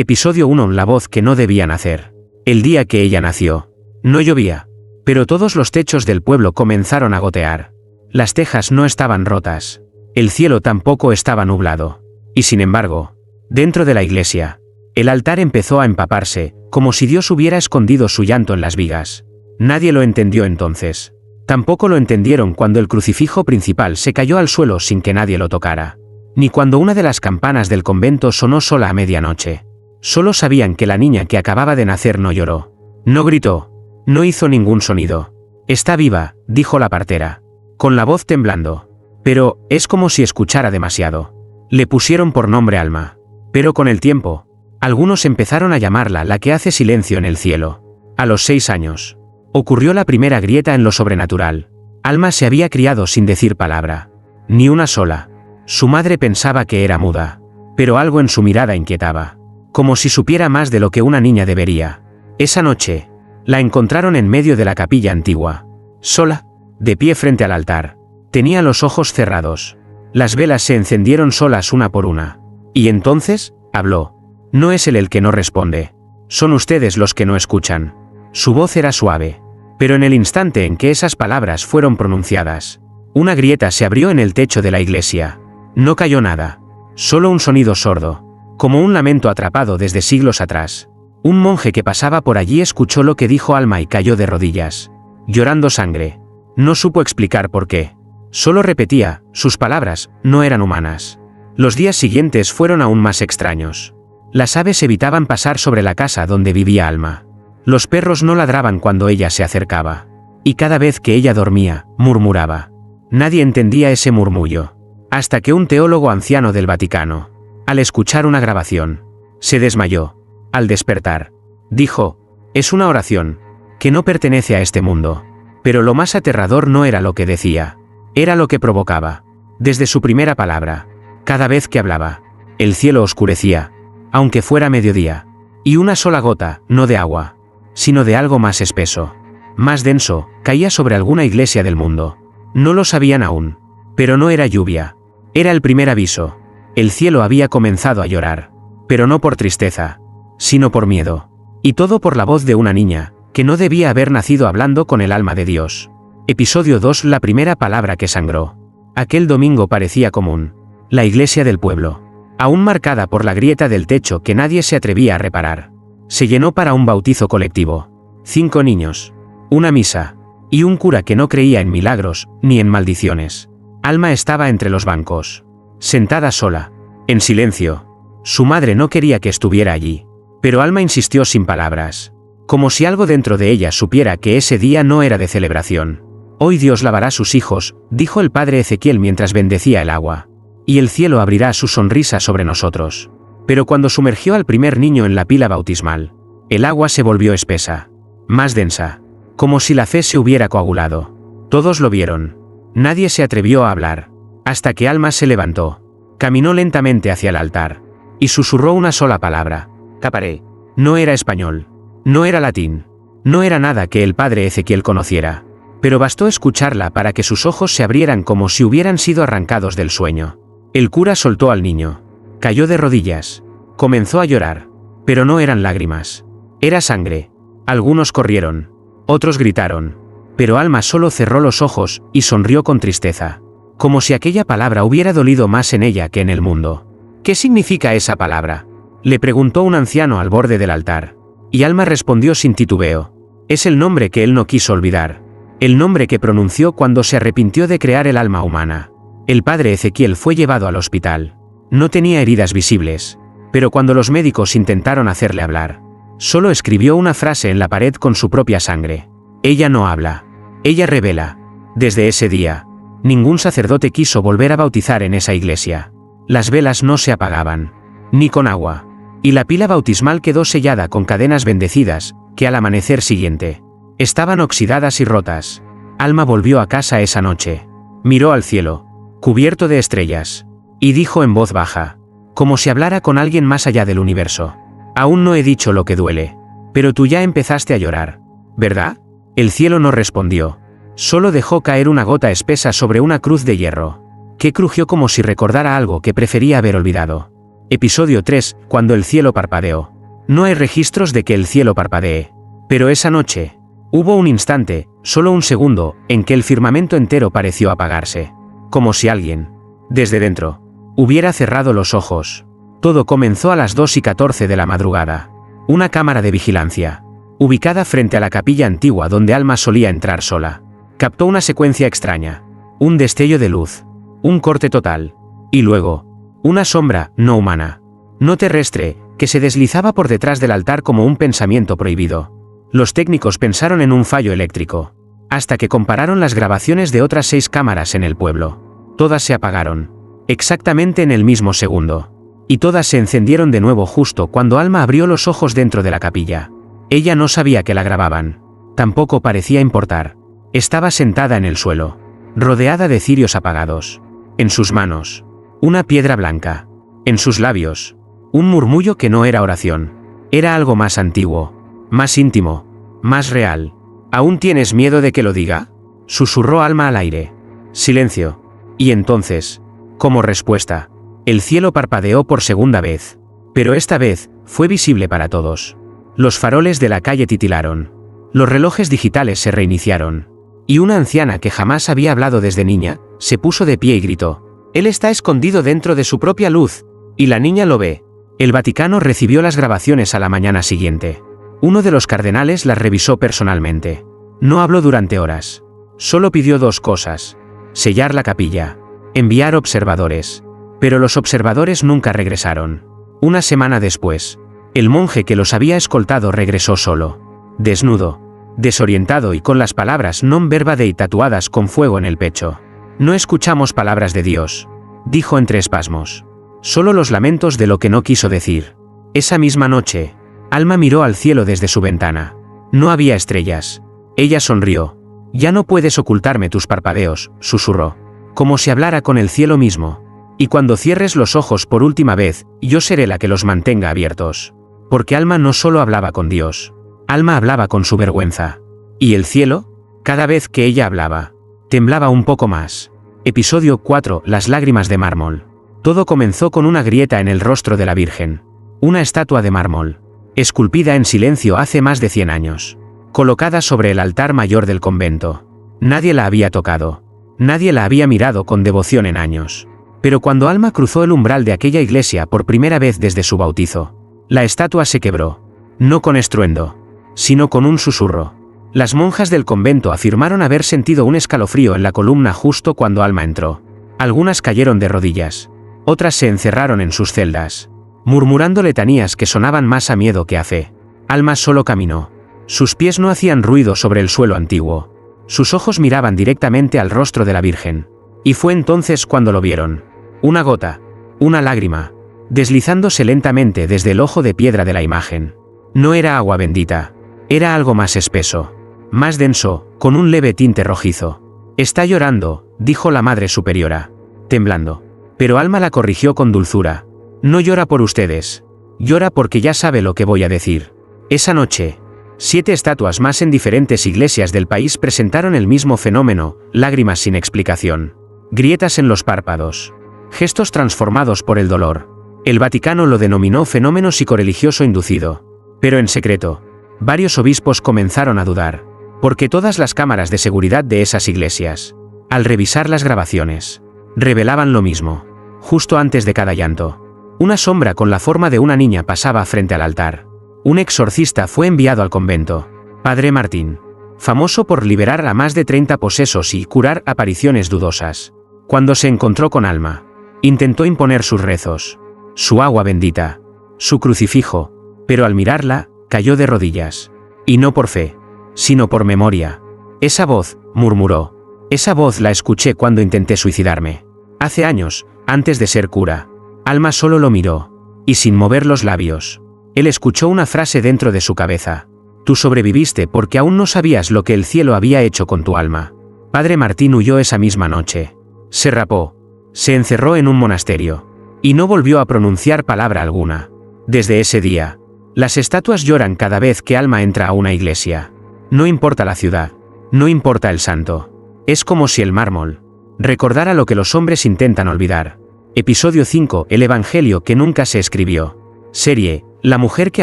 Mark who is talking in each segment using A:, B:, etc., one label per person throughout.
A: Episodio 1. La voz que no debía nacer. El día que ella nació, no llovía, pero todos los techos del pueblo comenzaron a gotear. Las tejas no estaban rotas, el cielo tampoco estaba nublado. Y sin embargo, dentro de la iglesia, el altar empezó a empaparse, como si Dios hubiera escondido su llanto en las vigas. Nadie lo entendió entonces. Tampoco lo entendieron cuando el crucifijo principal se cayó al suelo sin que nadie lo tocara, ni cuando una de las campanas del convento sonó sola a medianoche. Solo sabían que la niña que acababa de nacer no lloró, no gritó, no hizo ningún sonido. «Está viva», dijo la partera, con la voz temblando. Pero es como si escuchara demasiado. Le pusieron por nombre Alma. Pero con el tiempo, algunos empezaron a llamarla la que hace silencio en el cielo. A los 6 años, ocurrió la primera grieta en lo sobrenatural. Alma se había criado sin decir palabra, ni una sola. Su madre pensaba que era muda, pero algo en su mirada inquietaba, como si supiera más de lo que una niña debería. Esa noche, la encontraron en medio de la capilla antigua, sola, de pie frente al altar. Tenía los ojos cerrados. Las velas se encendieron solas una por una. Y entonces, habló. No es él el que no responde. Son ustedes los que no escuchan. Su voz era suave. Pero en el instante en que esas palabras fueron pronunciadas, una grieta se abrió en el techo de la iglesia. No cayó nada. Solo un sonido sordo, como un lamento atrapado desde siglos atrás. Un monje que pasaba por allí escuchó lo que dijo Alma y cayó de rodillas, llorando sangre. No supo explicar por qué. Solo repetía, sus palabras no eran humanas. Los días siguientes fueron aún más extraños. Las aves evitaban pasar sobre la casa donde vivía Alma. Los perros no ladraban cuando ella se acercaba. Y cada vez que ella dormía, murmuraba. Nadie entendía ese murmullo. Hasta que un teólogo anciano del Vaticano, al escuchar una grabación, se desmayó. Al despertar, dijo, es una oración, que no pertenece a este mundo. Pero lo más aterrador no era lo que decía, era lo que provocaba. Desde su primera palabra, cada vez que hablaba, el cielo oscurecía, aunque fuera mediodía. Y una sola gota, no de agua, sino de algo más espeso, más denso, caía sobre alguna iglesia del mundo. No lo sabían aún, pero no era lluvia. Era el primer aviso. El cielo había comenzado a llorar, pero no por tristeza, sino por miedo. Y todo por la voz de una niña, que no debía haber nacido hablando con el alma de Dios. Episodio 2. La primera palabra que sangró. Aquel domingo parecía común. La iglesia del pueblo, aún marcada por la grieta del techo que nadie se atrevía a reparar, se llenó para un bautizo colectivo. 5 niños, una misa, y un cura que no creía en milagros, ni en maldiciones. Alma estaba entre los bancos, sentada sola, en silencio. Su madre no quería que estuviera allí, pero Alma insistió sin palabras, como si algo dentro de ella supiera que ese día no era de celebración. Hoy Dios lavará sus hijos, dijo el padre Ezequiel mientras bendecía el agua, y el cielo abrirá su sonrisa sobre nosotros. Pero cuando sumergió al primer niño en la pila bautismal, el agua se volvió espesa, más densa, como si la fe se hubiera coagulado. Todos lo vieron. Nadie se atrevió a hablar, hasta que Alma se levantó, caminó lentamente hacia el altar, y susurró una sola palabra, caparé. No era español, no era latín, no era nada que el padre Ezequiel conociera, pero bastó escucharla para que sus ojos se abrieran como si hubieran sido arrancados del sueño. El cura soltó al niño, cayó de rodillas, comenzó a llorar, pero no eran lágrimas, era sangre. Algunos corrieron, otros gritaron, pero Alma solo cerró los ojos y sonrió con tristeza, como si aquella palabra hubiera dolido más en ella que en el mundo. ¿Qué significa esa palabra?, le preguntó un anciano al borde del altar, y Alma respondió sin titubeo. Es el nombre que él no quiso olvidar, el nombre que pronunció cuando se arrepintió de crear el alma humana. El padre Ezequiel fue llevado al hospital. No tenía heridas visibles, pero cuando los médicos intentaron hacerle hablar, solo escribió una frase en la pared con su propia sangre. Ella no habla, ella revela. Desde ese día, ningún sacerdote quiso volver a bautizar en esa iglesia. Las velas no se apagaban, ni con agua, y la pila bautismal quedó sellada con cadenas bendecidas, que al amanecer siguiente, estaban oxidadas y rotas. Alma volvió a casa esa noche, miró al cielo, cubierto de estrellas, y dijo en voz baja, como si hablara con alguien más allá del universo. Aún no he dicho lo que duele, pero tú ya empezaste a llorar, ¿verdad? El cielo no respondió, solo dejó caer una gota espesa sobre una cruz de hierro, que crujió como si recordara algo que prefería haber olvidado. Episodio 3, cuando el cielo parpadeó. No hay registros de que el cielo parpadee. Pero esa noche, hubo un instante, solo un segundo, en que el firmamento entero pareció apagarse. Como si alguien, desde dentro, hubiera cerrado los ojos. Todo comenzó a las 2:14 de la madrugada. Una cámara de vigilancia, ubicada frente a la capilla antigua donde Alma solía entrar sola, captó una secuencia extraña. Un destello de luz. Un corte total. Y luego, una sombra, no humana, no terrestre, que se deslizaba por detrás del altar como un pensamiento prohibido. Los técnicos pensaron en un fallo eléctrico, hasta que compararon las grabaciones de otras 6 cámaras en el pueblo. Todas se apagaron, exactamente en el mismo segundo. Y todas se encendieron de nuevo justo cuando Alma abrió los ojos dentro de la capilla. Ella no sabía que la grababan. Tampoco parecía importar. Estaba sentada en el suelo, rodeada de cirios apagados. En sus manos, una piedra blanca. En sus labios, un murmullo que no era oración. Era algo más antiguo, más íntimo, más real. ¿Aún tienes miedo de que lo diga?, susurró Alma al aire. Silencio. Y entonces, como respuesta, el cielo parpadeó por segunda vez. Pero esta vez, fue visible para todos. Los faroles de la calle titilaron. Los relojes digitales se reiniciaron. Y una anciana que jamás había hablado desde niña, se puso de pie y gritó: «Él está escondido dentro de su propia luz, y la niña lo ve». El Vaticano recibió las grabaciones a la mañana siguiente. Uno de los cardenales las revisó personalmente. No habló durante horas. Solo pidió 2 cosas: sellar la capilla, enviar observadores. Pero los observadores nunca regresaron. Una semana después, el monje que los había escoltado regresó solo, desnudo, desorientado y con las palabras non verba dei tatuadas con fuego en el pecho. «No escuchamos palabras de Dios», dijo entre espasmos. «Solo los lamentos de lo que no quiso decir». Esa misma noche, Alma miró al cielo desde su ventana. No había estrellas. Ella sonrió. «Ya no puedes ocultarme tus parpadeos», susurró, como si hablara con el cielo mismo. «Y cuando cierres los ojos por última vez, yo seré la que los mantenga abiertos». Porque Alma no solo hablaba con Dios. Alma hablaba con su vergüenza. ¿Y el cielo? Cada vez que ella hablaba, temblaba un poco más. Episodio 4, las lágrimas de mármol. Todo comenzó con una grieta en el rostro de la Virgen. Una estatua de mármol, esculpida en silencio hace más de 100 años. Colocada sobre el altar mayor del convento. Nadie la había tocado. Nadie la había mirado con devoción en años. Pero cuando Alma cruzó el umbral de aquella iglesia por primera vez desde su bautizo, la estatua se quebró. No con estruendo, sino con un susurro. Las monjas del convento afirmaron haber sentido un escalofrío en la columna justo cuando Alma entró. Algunas cayeron de rodillas. Otras se encerraron en sus celdas, murmurando letanías que sonaban más a miedo que a fe. Alma solo caminó. Sus pies no hacían ruido sobre el suelo antiguo. Sus ojos miraban directamente al rostro de la Virgen. Y fue entonces cuando lo vieron. Una gota, una lágrima, deslizándose lentamente desde el ojo de piedra de la imagen. No era agua bendita. Era algo más espeso, más denso, con un leve tinte rojizo. «Está llorando», dijo la Madre Superiora, temblando. Pero Alma la corrigió con dulzura. «No llora por ustedes. Llora porque ya sabe lo que voy a decir». Esa noche, 7 estatuas más en diferentes iglesias del país presentaron el mismo fenómeno: lágrimas sin explicación, grietas en los párpados, gestos transformados por el dolor. El Vaticano lo denominó fenómeno psicorreligioso inducido. Pero en secreto, varios obispos comenzaron a dudar, porque todas las cámaras de seguridad de esas iglesias, al revisar las grabaciones, revelaban lo mismo. Justo antes de cada llanto, una sombra con la forma de una niña pasaba frente al altar. Un exorcista fue enviado al convento, Padre Martín, famoso por liberar a más de 30 posesos y curar apariciones dudosas. Cuando se encontró con Alma, intentó imponer sus rezos, su agua bendita, su crucifijo, pero al mirarla, cayó de rodillas. Y no por fe, sino por memoria. «Esa voz», murmuró, «esa voz la escuché cuando intenté suicidarme. Hace años, antes de ser cura». Alma solo lo miró, y sin mover los labios, él escuchó una frase dentro de su cabeza: «Tú sobreviviste porque aún no sabías lo que el cielo había hecho con tu alma». Padre Martín huyó esa misma noche. Se rapó. Se encerró en un monasterio. Y no volvió a pronunciar palabra alguna. Desde ese día, las estatuas lloran cada vez que Alma entra a una iglesia. No importa la ciudad. No importa el santo. Es como si el mármol recordara lo que los hombres intentan olvidar. Episodio 5. El Evangelio que nunca se escribió. Serie. La mujer que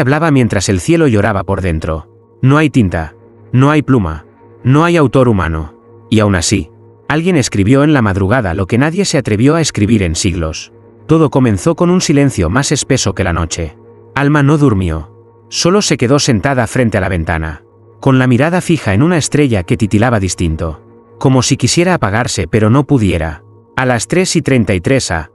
A: hablaba mientras el cielo lloraba por dentro. No hay tinta. No hay pluma. No hay autor humano. Y aún así, alguien escribió en la madrugada lo que nadie se atrevió a escribir en siglos. Todo comenzó con un silencio más espeso que la noche. Alma no durmió. Solo se quedó sentada frente a la ventana, con la mirada fija en una estrella que titilaba distinto, como si quisiera apagarse pero no pudiera. A las 3:33 a.m.,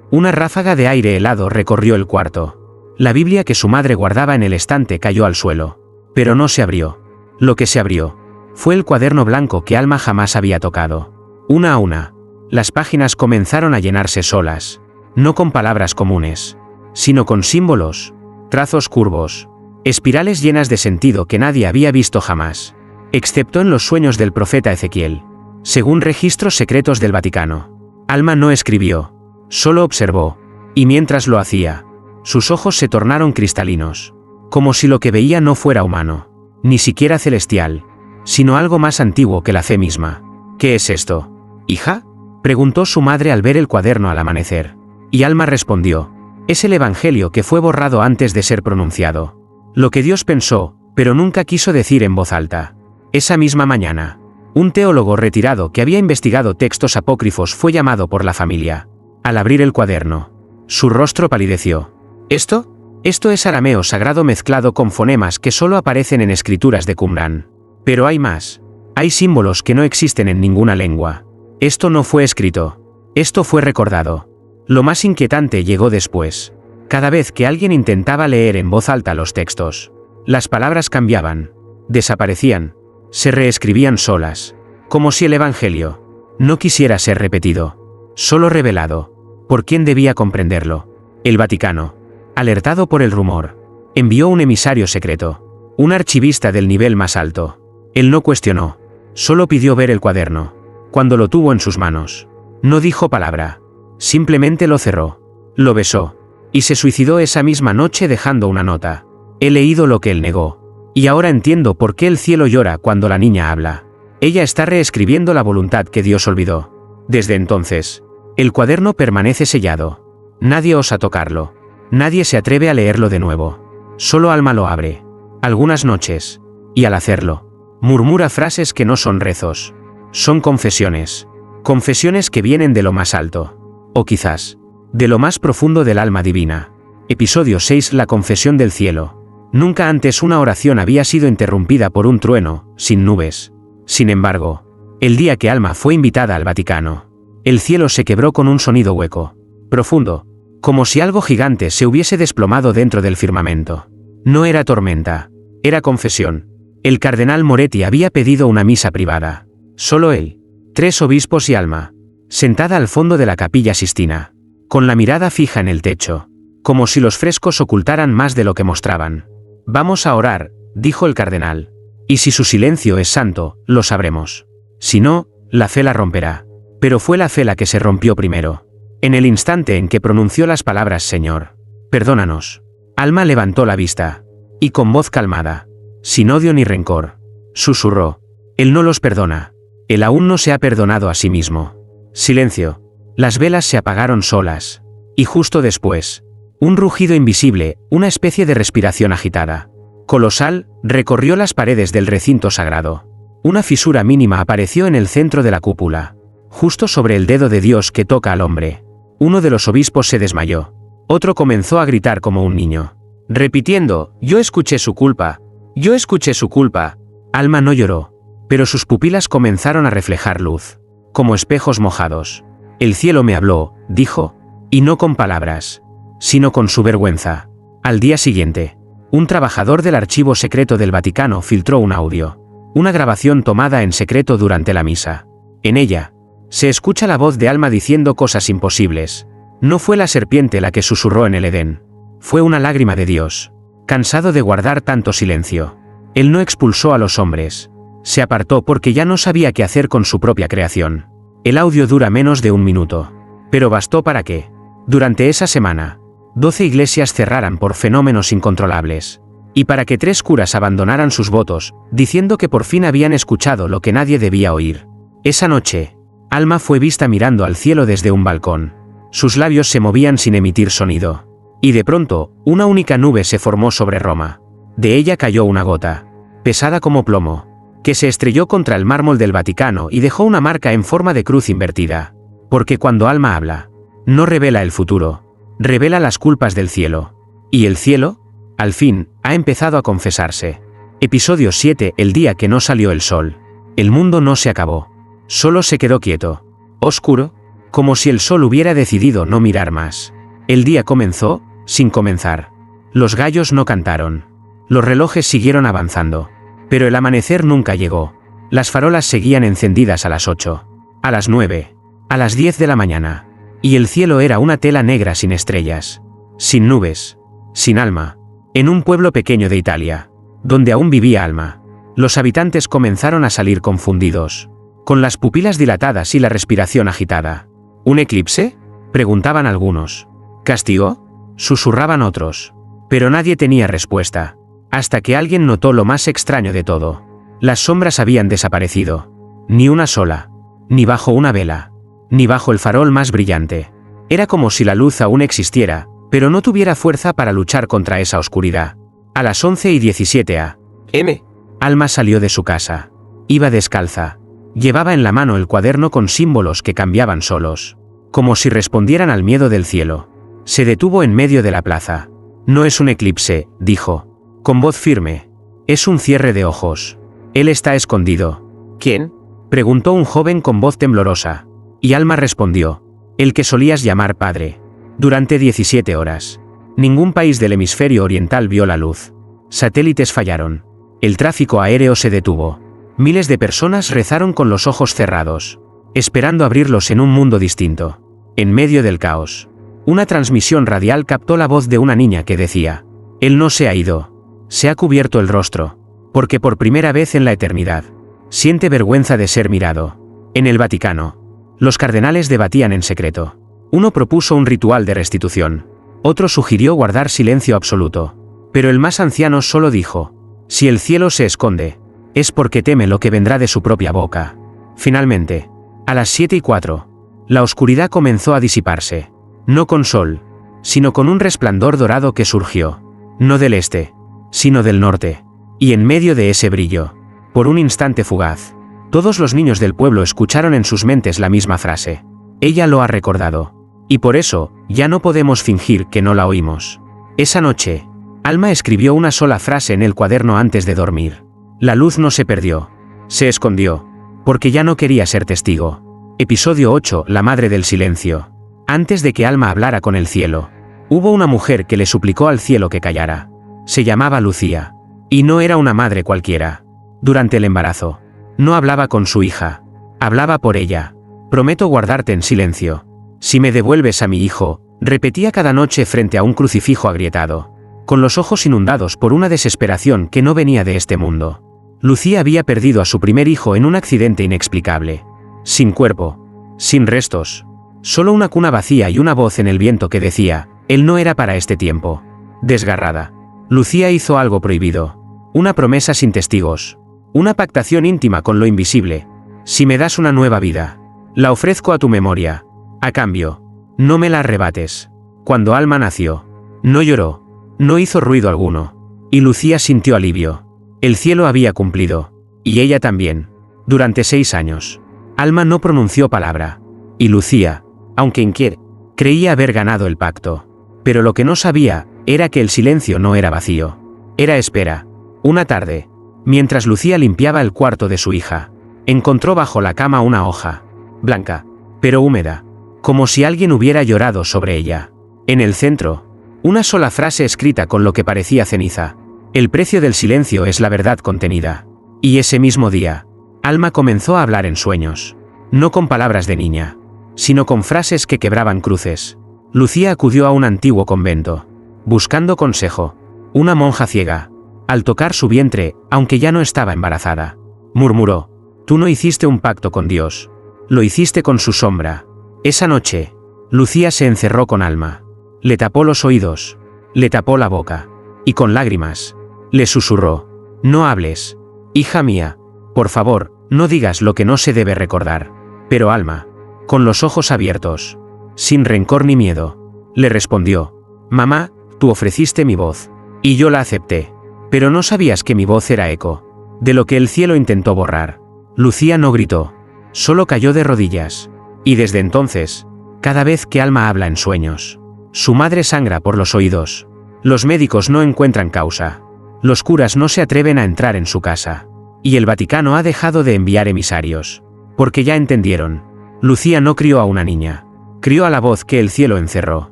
A: una ráfaga de aire helado recorrió el cuarto. La Biblia que su madre guardaba en el estante cayó al suelo, pero no se abrió. Lo que se abrió fue el cuaderno blanco que Alma jamás había tocado. Una a una, las páginas comenzaron a llenarse solas, no con palabras comunes, sino con símbolos, trazos curvos, espirales llenas de sentido que nadie había visto jamás, excepto en los sueños del profeta Ezequiel, según registros secretos del Vaticano. Alma no escribió, solo observó, y mientras lo hacía, sus ojos se tornaron cristalinos, como si lo que veía no fuera humano, ni siquiera celestial, sino algo más antiguo que la fe misma. ¿Qué es esto, hija?, preguntó su madre al ver el cuaderno al amanecer. Y Alma respondió: es el Evangelio que fue borrado antes de ser pronunciado. Lo que Dios pensó, pero nunca quiso decir en voz alta. Esa misma mañana, un teólogo retirado que había investigado textos apócrifos fue llamado por la familia. Al abrir el cuaderno, su rostro palideció. ¿Esto es arameo sagrado mezclado con fonemas que solo aparecen en escrituras de Qumrán. Pero hay más. Hay símbolos que no existen en ninguna lengua. Esto no fue escrito. Esto fue recordado. Lo más inquietante llegó después. Cada vez que alguien intentaba leer en voz alta los textos, las palabras cambiaban, desaparecían, se reescribían solas, como si el Evangelio no quisiera ser repetido, solo revelado. ¿Por quién debía comprenderlo? El Vaticano, alertado por el rumor, envió un emisario secreto, un archivista del nivel más alto. Él no cuestionó, solo pidió ver el cuaderno. Cuando lo tuvo en sus manos, no dijo palabra, simplemente lo cerró, lo besó, y se suicidó esa misma noche dejando una nota. He leído lo que él negó, y ahora entiendo por qué el cielo llora cuando la niña habla. Ella está reescribiendo la voluntad que Dios olvidó. Desde entonces, el cuaderno permanece sellado. Nadie osa tocarlo. Nadie se atreve a leerlo de nuevo. Solo Alma lo abre, algunas noches, y al hacerlo, murmura frases que no son rezos. Son confesiones. Confesiones que vienen de lo más alto. O quizás, de lo más profundo del alma divina. Episodio 6. La confesión del cielo. Nunca antes una oración había sido interrumpida por un trueno, sin nubes. Sin embargo, el día que Alma fue invitada al Vaticano, el cielo se quebró con un sonido hueco, profundo, como si algo gigante se hubiese desplomado dentro del firmamento. No era tormenta, era confesión. El cardenal Moretti había pedido una misa privada. Solo él, 3 obispos y Alma, sentada al fondo de la Capilla Sistina, con la mirada fija en el techo, como si los frescos ocultaran más de lo que mostraban. Vamos a orar, dijo el cardenal. Y si su silencio es santo, lo sabremos. Si no, la fe la romperá. Pero fue la fe la que se rompió primero. En el instante en que pronunció las palabras Señor, perdónanos, Alma levantó la vista, y con voz calmada, sin odio ni rencor, susurró: Él no los perdona. Él aún no se ha perdonado a sí mismo. Silencio. Las velas se apagaron solas. Y justo después, un rugido invisible, una especie de respiración agitada, colosal, recorrió las paredes del recinto sagrado. Una fisura mínima apareció en el centro de la cúpula, justo sobre el dedo de Dios que toca al hombre. Uno de los obispos se desmayó. Otro comenzó a gritar como un niño, repitiendo: yo escuché su culpa. Yo escuché su culpa. Alma no lloró, pero sus pupilas comenzaron a reflejar luz, como espejos mojados. El cielo me habló, dijo, y no con palabras, sino con su vergüenza. Al día siguiente, un trabajador del archivo secreto del Vaticano filtró un audio, una grabación tomada en secreto durante la misa. En ella, se escucha la voz de Alma diciendo cosas imposibles. No fue la serpiente la que susurró en el Edén. Fue una lágrima de Dios, cansado de guardar tanto silencio. Él no expulsó a los hombres. Se apartó porque ya no sabía qué hacer con su propia creación. El audio dura menos de 1 minuto. Pero bastó para que, durante esa semana, 12 iglesias cerraran por fenómenos incontrolables. Y para que 3 curas abandonaran sus votos, diciendo que por fin habían escuchado lo que nadie debía oír. Esa noche, Alma fue vista mirando al cielo desde un balcón. Sus labios se movían sin emitir sonido. Y de pronto, una única nube se formó sobre Roma. De ella cayó una gota, pesada como plomo, que se estrelló contra el mármol del Vaticano y dejó una marca en forma de cruz invertida. Porque cuando Alma habla, no revela el futuro, revela las culpas del cielo. Y el cielo, al fin, ha empezado a confesarse. Episodio 7. El día que no salió el sol. El mundo no se acabó. Solo se quedó quieto, oscuro, como si el sol hubiera decidido no mirar más. El día comenzó, sin comenzar. Los gallos no cantaron. Los relojes siguieron avanzando. Pero el amanecer nunca llegó. Las farolas seguían encendidas a las 8, a las 9, a las 10 de la mañana. Y el cielo era una tela negra sin estrellas, sin nubes, sin alma. En un pueblo pequeño de Italia, donde aún vivía Alma, los habitantes comenzaron a salir confundidos, con las pupilas dilatadas y la respiración agitada. ¿Un eclipse?, preguntaban algunos. ¿Castigo?, susurraban otros. Pero nadie tenía respuesta, hasta que alguien notó lo más extraño de todo. Las sombras habían desaparecido. Ni una sola, ni bajo una vela, ni bajo el farol más brillante. Era como si la luz aún existiera, pero no tuviera fuerza para luchar contra esa oscuridad. A las 11:17 a.m., Alma salió de su casa. Iba descalza. Llevaba en la mano el cuaderno con símbolos que cambiaban solos, como si respondieran al miedo del cielo. Se detuvo en medio de la plaza. No es un eclipse, dijo, con voz firme. Es un cierre de ojos. Él está escondido. ¿Quién?, preguntó un joven con voz temblorosa. Y Alma respondió. El que solías llamar padre. Durante 17 horas. Ningún país del hemisferio oriental vio la luz. Satélites fallaron. El tráfico aéreo se detuvo. Miles de personas rezaron con los ojos cerrados, esperando abrirlos en un mundo distinto. En medio del caos, una transmisión radial captó la voz de una niña que decía: él no se ha ido. Se ha cubierto el rostro, porque por primera vez en la eternidad, siente vergüenza de ser mirado. En el Vaticano, los cardenales debatían en secreto. Uno propuso un ritual de restitución. Otro sugirió guardar silencio absoluto. Pero el más anciano solo dijo: si el cielo se esconde, es porque teme lo que vendrá de su propia boca. Finalmente, a las 7:04, la oscuridad comenzó a disiparse. No con sol, sino con un resplandor dorado que surgió. No del este, sino del norte. Y en medio de ese brillo, por un instante fugaz, todos los niños del pueblo escucharon en sus mentes la misma frase. Ella lo ha recordado. Y por eso, ya no podemos fingir que no la oímos. Esa noche, Alma escribió una sola frase en el cuaderno antes de dormir. La luz no se perdió. Se escondió. Porque ya no quería ser testigo. Episodio 8. La madre del silencio. Antes de que Alma hablara con el cielo, hubo una mujer que le suplicó al cielo que callara. Se llamaba Lucía. Y no era una madre cualquiera. Durante el embarazo, no hablaba con su hija. Hablaba por ella. Prometo guardarte en silencio. Si me devuelves a mi hijo, repetía cada noche frente a un crucifijo agrietado, con los ojos inundados por una desesperación que no venía de este mundo. Lucía había perdido a su primer hijo en un accidente inexplicable. Sin cuerpo, sin restos, solo una cuna vacía y una voz en el viento que decía: él no era para este tiempo. Desgarrada, Lucía hizo algo prohibido. Una promesa sin testigos. Una pactación íntima con lo invisible. Si me das una nueva vida, la ofrezco a tu memoria. A cambio, no me la arrebates. Cuando Alma nació, no lloró, no hizo ruido alguno. Y Lucía sintió alivio. El cielo había cumplido. Y ella también. Durante 6 años, Alma no pronunció palabra. Y Lucía, aunque inquieta, creía haber ganado el pacto. Pero lo que no sabía, era que el silencio no era vacío. Era espera. Una tarde, mientras Lucía limpiaba el cuarto de su hija, encontró bajo la cama una hoja, blanca, pero húmeda, como si alguien hubiera llorado sobre ella. En el centro, una sola frase escrita con lo que parecía ceniza: el precio del silencio es la verdad contenida. Y ese mismo día, Alma comenzó a hablar en sueños. No con palabras de niña, sino con frases que quebraban cruces. Lucía acudió a un antiguo convento, buscando consejo. Una monja ciega, al tocar su vientre, aunque ya no estaba embarazada, murmuró: tú no hiciste un pacto con Dios, lo hiciste con su sombra. Esa noche, Lucía se encerró con Alma. Le tapó los oídos, le tapó la boca, y con lágrimas, le susurró: no hables, hija mía, por favor, no digas lo que no se debe recordar. Pero Alma, con los ojos abiertos, sin rencor ni miedo. Le respondió: «Mamá, tú ofreciste mi voz. Y yo la acepté. Pero no sabías que mi voz era eco de lo que el cielo intentó borrar». Lucía no gritó. Solo cayó de rodillas. Y desde entonces, cada vez que Alma habla en sueños, su madre sangra por los oídos. Los médicos no encuentran causa. Los curas no se atreven a entrar en su casa. Y el Vaticano ha dejado de enviar emisarios. Porque ya entendieron. Lucía no crió a una niña. Crió a la voz que el cielo encerró.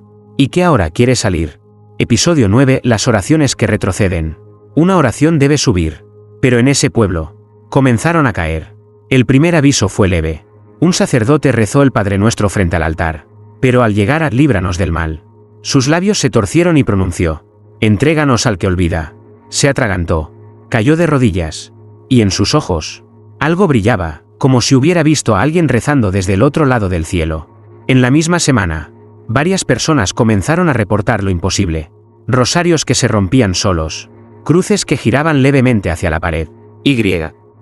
A: Y que ahora quiere salir. Episodio 9. Las oraciones que retroceden. Una oración debe subir. Pero en ese pueblo, comenzaron a caer. El primer aviso fue leve. Un sacerdote rezó el Padre Nuestro frente al altar. Pero al llegar a líbranos del mal, sus labios se torcieron y pronunció: «Entréganos al que olvida». Se atragantó. Cayó de rodillas. Y en sus ojos, algo brillaba, como si hubiera visto a alguien rezando desde el otro lado del cielo. En la misma semana, varias personas comenzaron a reportar lo imposible. Rosarios que se rompían solos. Cruces que giraban levemente hacia la pared. Y,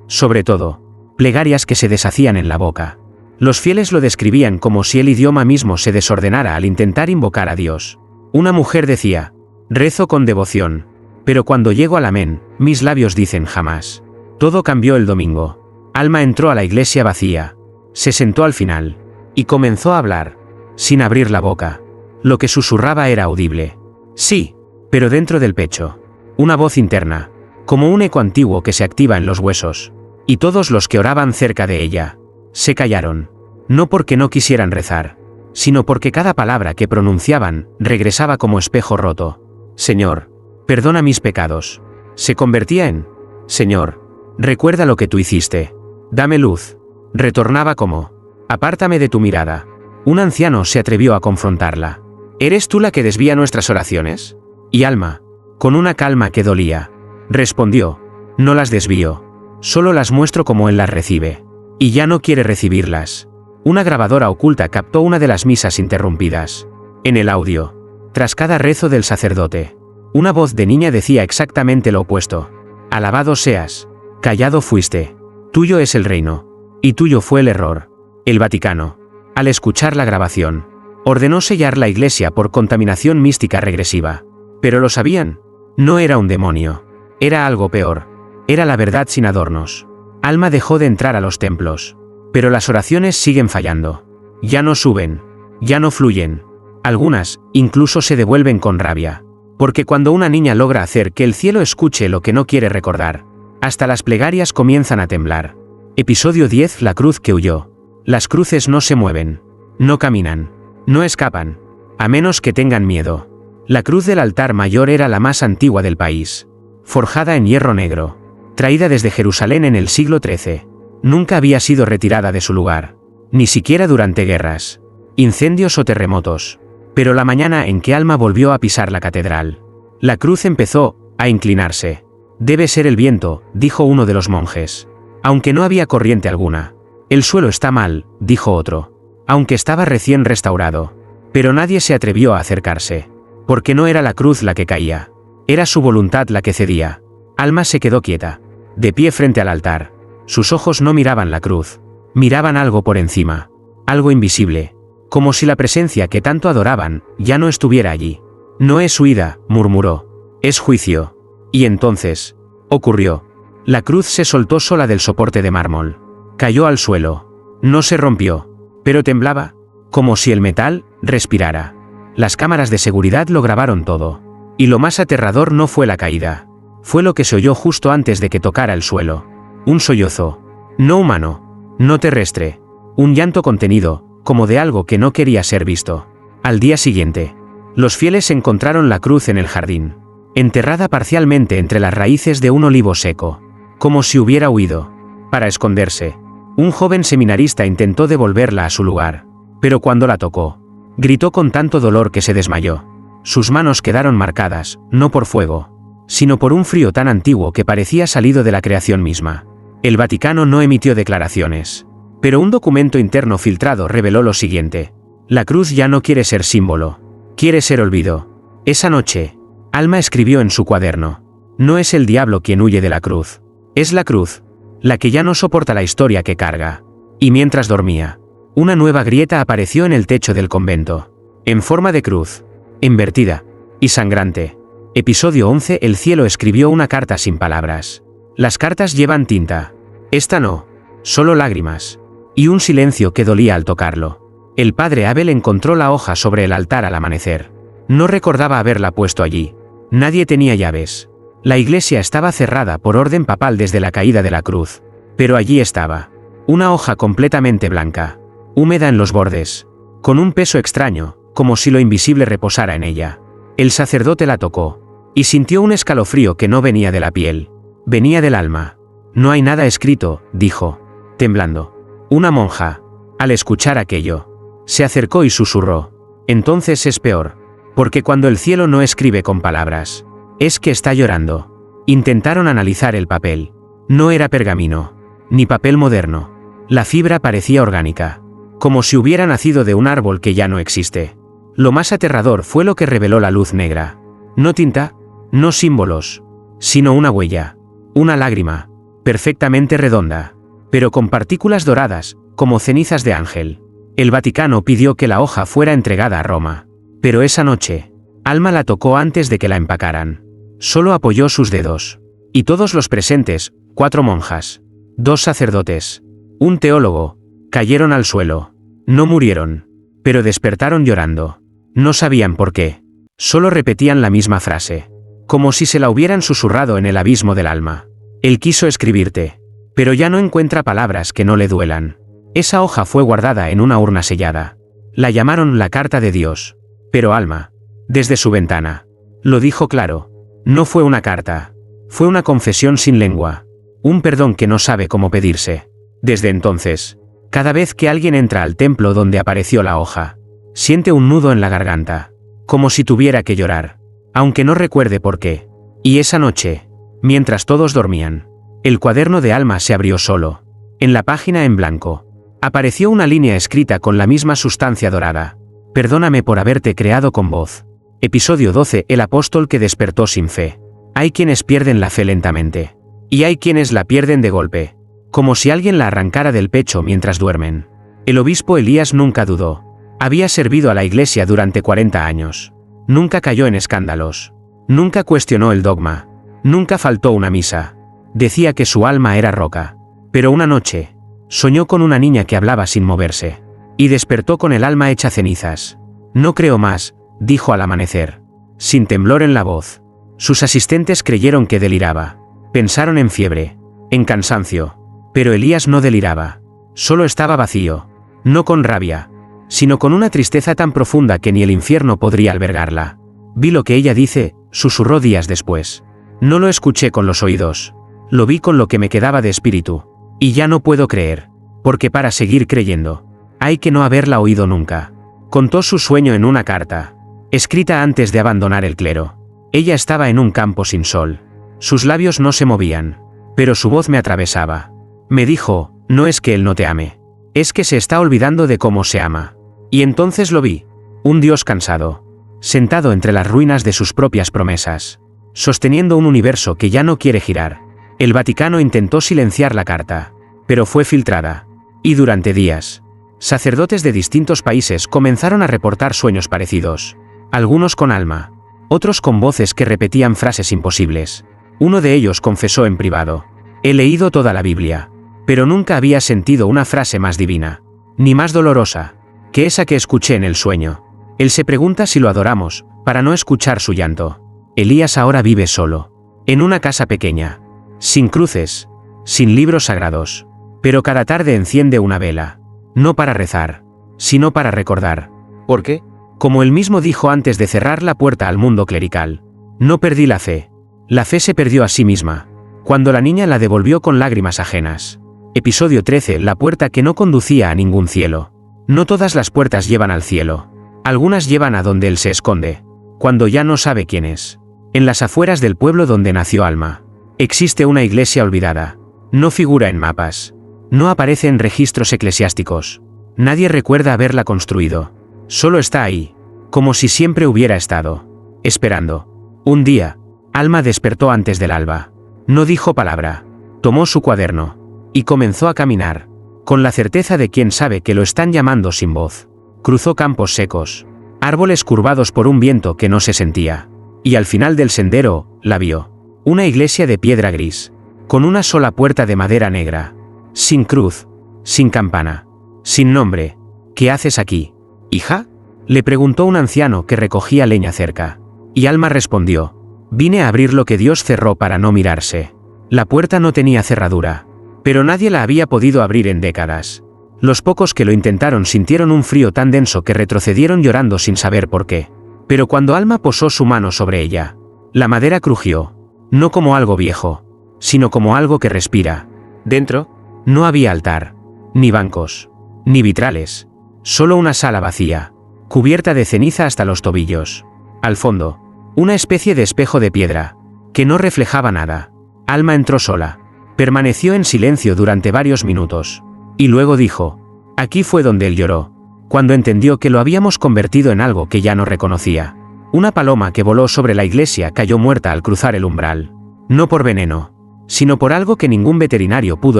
A: sobre todo, plegarias que se deshacían en la boca. Los fieles lo describían como si el idioma mismo se desordenara al intentar invocar a Dios. Una mujer decía: «Rezo con devoción, pero cuando llego al amén, mis labios dicen jamás». Todo cambió el domingo. Alma entró a la iglesia vacía. Se sentó al final. Y comenzó a hablar, sin abrir la boca. Lo que susurraba era audible. Sí, pero dentro del pecho. Una voz interna, como un eco antiguo que se activa en los huesos. Y todos los que oraban cerca de ella se callaron. No porque no quisieran rezar, sino porque cada palabra que pronunciaban regresaba como espejo roto. «Señor, perdona mis pecados». Se convertía en: «Señor, recuerda lo que tú hiciste. Dame luz». Retornaba como: «Apártame de tu mirada». Un anciano se atrevió a confrontarla. «¿Eres tú la que desvía nuestras oraciones?». Y Alma, con una calma que dolía, respondió: «No las desvío. Solo las muestro como él las recibe». Y ya no quiere recibirlas. Una grabadora oculta captó una de las misas interrumpidas. En el audio, tras cada rezo del sacerdote, una voz de niña decía exactamente lo opuesto: «Alabado seas. Callado fuiste. Tuyo es el reino. Y tuyo fue el error». El Vaticano, al escuchar la grabación, ordenó sellar la iglesia por contaminación mística regresiva. Pero lo sabían. No era un demonio. Era algo peor. Era la verdad sin adornos. Alma dejó de entrar a los templos. Pero las oraciones siguen fallando. Ya no suben. Ya no fluyen. Algunas, incluso se devuelven con rabia. Porque cuando una niña logra hacer que el cielo escuche lo que no quiere recordar, hasta las plegarias comienzan a temblar. Episodio 10. La cruz que huyó. Las cruces no se mueven. No caminan. No escapan. A menos que tengan miedo. La cruz del altar mayor era la más antigua del país. Forjada en hierro negro. Traída desde Jerusalén en el siglo XIII. Nunca había sido retirada de su lugar. Ni siquiera durante guerras, incendios o terremotos. Pero la mañana en que Alma volvió a pisar la catedral, la cruz empezó a inclinarse. «Debe ser el viento», dijo uno de los monjes. Aunque no había corriente alguna. «El suelo está mal», dijo otro. Aunque estaba recién restaurado. Pero nadie se atrevió a acercarse. Porque no era la cruz la que caía. Era su voluntad la que cedía. Alma se quedó quieta, de pie frente al altar. Sus ojos no miraban la cruz. Miraban algo por encima. Algo invisible. Como si la presencia que tanto adoraban ya no estuviera allí. «No es huida», murmuró. «Es juicio». Y entonces, ocurrió. La cruz se soltó sola del soporte de mármol. Cayó al suelo. No se rompió. Pero temblaba. Como si el metal respirara. Las cámaras de seguridad lo grabaron todo. Y lo más aterrador no fue la caída. Fue lo que se oyó justo antes de que tocara el suelo. Un sollozo. No humano. No terrestre. Un llanto contenido, como de algo que no quería ser visto. Al día siguiente, los fieles encontraron la cruz en el jardín, enterrada parcialmente entre las raíces de un olivo seco, como si hubiera huido. Para esconderse, un joven seminarista intentó devolverla a su lugar, pero cuando la tocó, gritó con tanto dolor que se desmayó. Sus manos quedaron marcadas, no por fuego, sino por un frío tan antiguo que parecía salido de la creación misma. El Vaticano no emitió declaraciones, pero un documento interno filtrado reveló lo siguiente: la cruz ya no quiere ser símbolo, quiere ser olvido. Esa noche, Alma escribió en su cuaderno: no es el diablo quien huye de la cruz, es la cruz, la que ya no soporta la historia que carga. Y mientras dormía, Una nueva grieta apareció en el techo del convento, en forma de cruz, invertida y sangrante. Episodio 11. El cielo escribió una carta sin palabras. Las cartas llevan tinta. Esta no, solo lágrimas. Y un silencio que dolía al tocarlo. El padre Abel encontró la hoja sobre el altar al amanecer. No recordaba haberla puesto allí. Nadie tenía llaves. La iglesia estaba cerrada por orden papal desde la caída de la cruz. Pero allí estaba. Una hoja completamente blanca, húmeda en los bordes, con un peso extraño, como si lo invisible reposara en ella. El sacerdote la tocó, y sintió un escalofrío que no venía de la piel, venía del alma. No hay nada escrito, dijo, temblando. Una monja, al escuchar aquello, se acercó y susurró. Entonces es peor, porque cuando el cielo no escribe con palabras, es que está llorando. Intentaron analizar el papel. No era pergamino, ni papel moderno. La fibra parecía orgánica, como si hubiera nacido de un árbol que ya no existe. Lo más aterrador fue lo que reveló la luz negra. No tinta, no símbolos, sino una huella, una lágrima, perfectamente redonda, pero con partículas doradas, como cenizas de ángel. El Vaticano pidió que la hoja fuera entregada a Roma. Pero esa noche, Alma la tocó antes de que la empacaran. Solo apoyó sus dedos. Y todos los presentes, 4 monjas, 2 sacerdotes, un teólogo, cayeron al suelo. No murieron, pero despertaron llorando. No sabían por qué. Solo repetían la misma frase, como si se la hubieran susurrado en el abismo del alma. Él quiso escribirte, pero ya no encuentra palabras que no le duelan. Esa hoja fue guardada en una urna sellada. La llamaron la carta de Dios. Pero Alma, desde su ventana, lo dijo claro. No fue una carta. Fue una confesión sin lengua. Un perdón que no sabe cómo pedirse. Desde entonces, cada vez que alguien entra al templo donde apareció la hoja, siente un nudo en la garganta, como si tuviera que llorar, aunque no recuerde por qué. Y esa noche, mientras todos dormían, el cuaderno de Alma se abrió solo. En la página en blanco, apareció una línea escrita con la misma sustancia dorada. Perdóname por haberte creado con voz. Episodio 12. El apóstol que despertó sin fe. Hay quienes pierden la fe lentamente. Y hay quienes la pierden de golpe, como si alguien la arrancara del pecho mientras duermen. El obispo Elías nunca dudó. Había servido a la iglesia durante 40 años. Nunca cayó en escándalos. Nunca cuestionó el dogma. Nunca faltó una misa. Decía que su alma era roca. Pero una noche, soñó con una niña que hablaba sin moverse. Y despertó con el alma hecha cenizas. No creo más, dijo al amanecer, sin temblor en la voz. Sus asistentes creyeron que deliraba. Pensaron en fiebre, en cansancio. Pero Elías no deliraba. Solo estaba vacío. No con rabia, sino con una tristeza tan profunda que ni el infierno podría albergarla. Vi lo que ella dice, susurró días después. No lo escuché con los oídos. Lo vi con lo que me quedaba de espíritu. Y ya no puedo creer. Porque para seguir creyendo, hay que no haberla oído nunca. Contó su sueño en una carta, escrita antes de abandonar el clero. Ella estaba en un campo sin sol. Sus labios no se movían, pero su voz me atravesaba. Me dijo, no es que él no te ame. Es que se está olvidando de cómo se ama. Y entonces lo vi. Un Dios cansado, sentado entre las ruinas de sus propias promesas, sosteniendo un universo que ya no quiere girar. El Vaticano intentó silenciar la carta, pero fue filtrada. Y durante días, sacerdotes de distintos países comenzaron a reportar sueños parecidos. Algunos con Alma, otros con voces que repetían frases imposibles. Uno de ellos confesó en privado: he leído toda la Biblia, pero nunca había sentido una frase más divina, ni más dolorosa, que esa que escuché en el sueño. Él se pregunta si lo adoramos, para no escuchar su llanto. Elías ahora vive solo, en una casa pequeña, sin cruces, sin libros sagrados, pero cada tarde enciende una vela, no para rezar, sino para recordar. ¿Por qué? Como él mismo dijo antes de cerrar la puerta al mundo clerical: no perdí la fe. La fe se perdió a sí misma, cuando la niña la devolvió con lágrimas ajenas. Episodio 13. La puerta que no conducía a ningún cielo. No todas las puertas llevan al cielo. Algunas llevan a donde él se esconde, cuando ya no sabe quién es. En las afueras del pueblo donde nació Alma, existe una iglesia olvidada. No figura en mapas. No aparece en registros eclesiásticos. Nadie recuerda haberla construido. Solo está ahí, como si siempre hubiera estado, esperando. Un día, Alma despertó antes del alba. No dijo palabra. Tomó su cuaderno y comenzó a caminar. con la certeza de quien sabe que lo están llamando sin voz. Cruzó campos secos, árboles curvados por un viento que no se sentía, y al final del sendero, la vio. Una iglesia de piedra gris, con una sola puerta de madera negra, sin cruz, sin campana, sin nombre. ¿Qué haces aquí, hija?, le preguntó un anciano que recogía leña cerca. Y Alma respondió: vine a abrir lo que Dios cerró para no mirarse. La puerta no tenía cerradura, pero nadie la había podido abrir en décadas. Los pocos que lo intentaron sintieron un frío tan denso que retrocedieron llorando sin saber por qué. Pero cuando Alma posó su mano sobre ella, la madera crujió, no como algo viejo, sino como algo que respira. Dentro, no había altar, ni bancos, ni vitrales, solo una sala vacía, cubierta de ceniza hasta los tobillos. Al fondo, una especie de espejo de piedra, que no reflejaba nada. Alma entró sola, permaneció en silencio durante varios minutos, y luego dijo: aquí fue donde él lloró, cuando entendió que lo habíamos convertido en algo que ya no reconocía. Una paloma que voló sobre la iglesia cayó muerta al cruzar el umbral, no por veneno, sino por algo que ningún veterinario pudo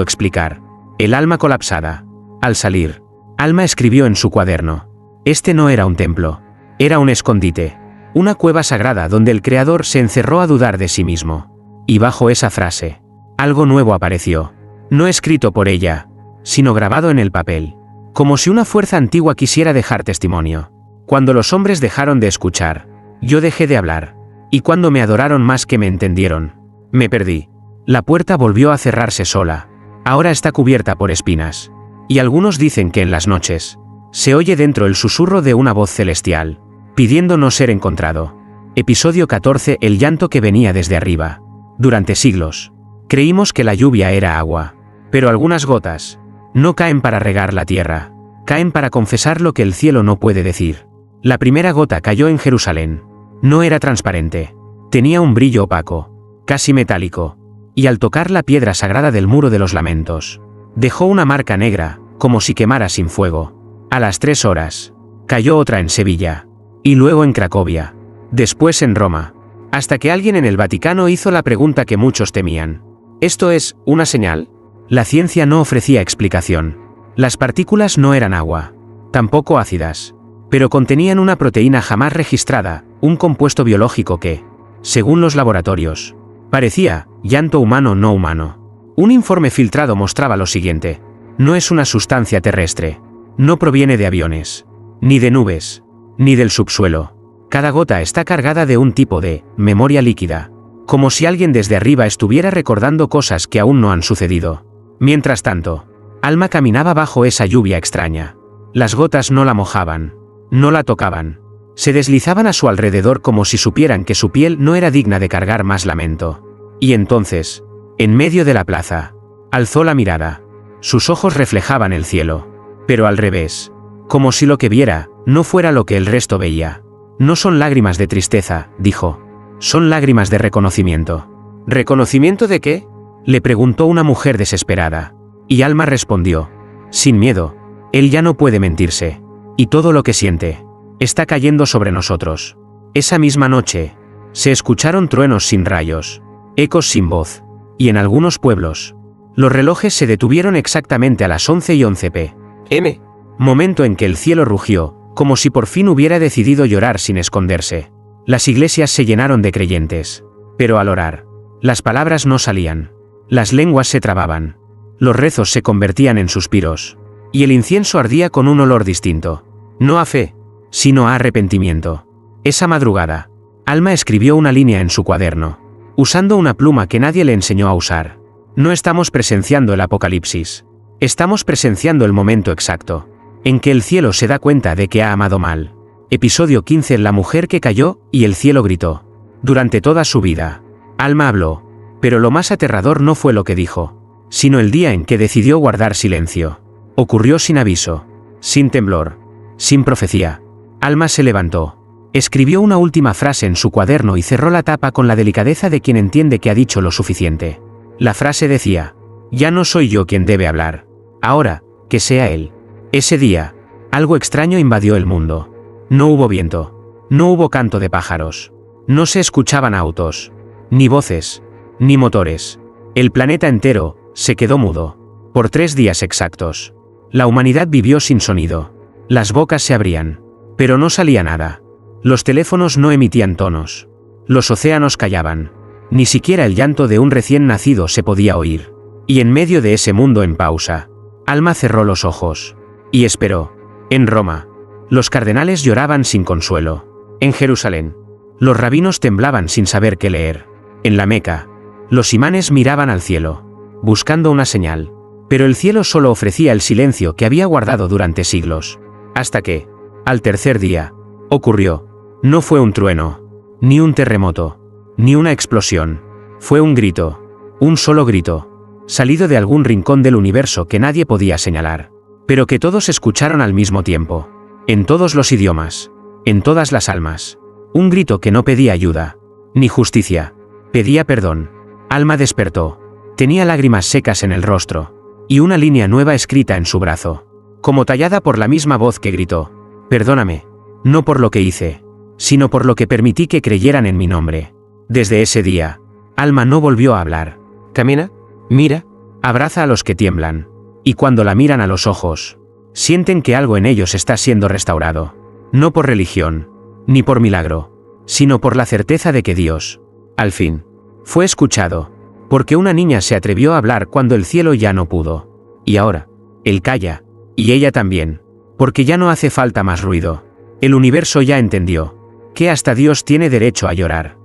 A: explicar: el alma colapsada. Al salir, Alma escribió en su cuaderno: este no era un templo, era un escondite, una cueva sagrada donde el Creador se encerró a dudar de sí mismo. Y bajo esa frase, algo nuevo apareció, no escrito por ella, sino grabado en el papel, como si una fuerza antigua quisiera dejar testimonio. Cuando los hombres dejaron de escuchar, yo dejé de hablar, y cuando me adoraron más que me entendieron, me perdí. La puerta volvió a cerrarse sola, ahora está cubierta por espinas, y algunos dicen que en las noches se oye dentro el susurro de una voz celestial, pidiendo no ser encontrado. Episodio 14. El llanto que venía desde arriba. Durante siglos, creímos que la lluvia era agua, pero algunas gotas no caen para regar la tierra, caen para confesar lo que el cielo no puede decir. La primera gota cayó en Jerusalén. No era transparente, tenía un brillo opaco, casi metálico, y al tocar la piedra sagrada del muro de los lamentos, dejó una marca negra, como si quemara sin fuego. A las 3 horas, cayó otra en Sevilla, y luego en Cracovia, después en Roma, hasta que alguien en el Vaticano hizo la pregunta que muchos temían: ¿esto es una señal? La ciencia no ofrecía explicación. Las partículas no eran agua, tampoco ácidas, pero contenían una proteína jamás registrada, un compuesto biológico que, según los laboratorios, parecía llanto humano no humano. Un informe filtrado mostraba lo siguiente: no es una sustancia terrestre, no proviene de aviones, ni de nubes, ni del subsuelo. Cada gota está cargada de un tipo de memoria líquida, como si alguien desde arriba estuviera recordando cosas que aún no han sucedido. Mientras tanto, Alma caminaba bajo esa lluvia extraña. Las gotas no la mojaban, no la tocaban, se deslizaban a su alrededor como si supieran que su piel no era digna de cargar más lamento. Y entonces, en medio de la plaza, alzó la mirada. Sus ojos reflejaban el cielo, pero al revés, como si lo que viera no fuera lo que el resto veía. No son lágrimas de tristeza, dijo, son lágrimas de reconocimiento. ¿Reconocimiento de qué?, le preguntó una mujer desesperada. Y Alma respondió: sin miedo, él ya no puede mentirse, y todo lo que siente está cayendo sobre nosotros. Esa misma noche, se escucharon truenos sin rayos, ecos sin voz, y en algunos pueblos, los relojes se detuvieron exactamente a las 11:11 p.m., momento en que el cielo rugió, como si por fin hubiera decidido llorar sin esconderse. Las iglesias se llenaron de creyentes, pero al orar, las palabras no salían, las lenguas se trababan, los rezos se convertían en suspiros, y el incienso ardía con un olor distinto, no a fe, sino a arrepentimiento. Esa madrugada, Alma escribió una línea en su cuaderno, usando una pluma que nadie le enseñó a usar. No estamos presenciando el apocalipsis, estamos presenciando el momento exacto en que el cielo se da cuenta de que ha amado mal. Episodio 15. La mujer que cayó, y el cielo gritó. Durante toda su vida, Alma habló, pero lo más aterrador no fue lo que dijo, sino el día en que decidió guardar silencio. Ocurrió sin aviso, sin temblor, sin profecía. Alma se levantó, escribió una última frase en su cuaderno y cerró la tapa con la delicadeza de quien entiende que ha dicho lo suficiente. La frase decía: ya no soy yo quien debe hablar, ahora, que sea él. Ese día, algo extraño invadió el mundo. No hubo viento, no hubo canto de pájaros, no se escuchaban autos, ni voces, ni motores. El planeta entero se quedó mudo. Por 3 días exactos. La humanidad vivió sin sonido. Las bocas se abrían. Pero no salía nada. Los teléfonos no emitían tonos. Los océanos callaban. Ni siquiera el llanto de un recién nacido se podía oír. Y en medio de ese mundo en pausa, Alma cerró los ojos. Y esperó. En Roma. Los cardenales lloraban sin consuelo. En Jerusalén. Los rabinos temblaban sin saber qué leer. En la Meca. Los imanes miraban al cielo, buscando una señal. Pero el cielo solo ofrecía el silencio que había guardado durante siglos. Hasta que, al tercer día, ocurrió. No fue un trueno, ni un terremoto, ni una explosión. Fue un grito. Un solo grito. Salido de algún rincón del universo que nadie podía señalar. Pero que todos escucharon al mismo tiempo. En todos los idiomas. En todas las almas. Un grito que no pedía ayuda. Ni justicia. Pedía perdón. Alma despertó. Tenía lágrimas secas en el rostro. Y una línea nueva escrita en su brazo. Como tallada por la misma voz que gritó. Perdóname. No por lo que hice, sino por lo que permití que creyeran en mi nombre. Desde ese día, Alma no volvió a hablar. Camina, mira, abraza a los que tiemblan. Y cuando la miran a los ojos, sienten que algo en ellos está siendo restaurado. No por religión, ni por milagro, sino por la certeza de que Dios, al fin, fue escuchado. Porque una niña se atrevió a hablar cuando el cielo ya no pudo. Y ahora, él calla, y ella también. Porque ya no hace falta más ruido. El universo ya entendió que hasta Dios tiene derecho a llorar.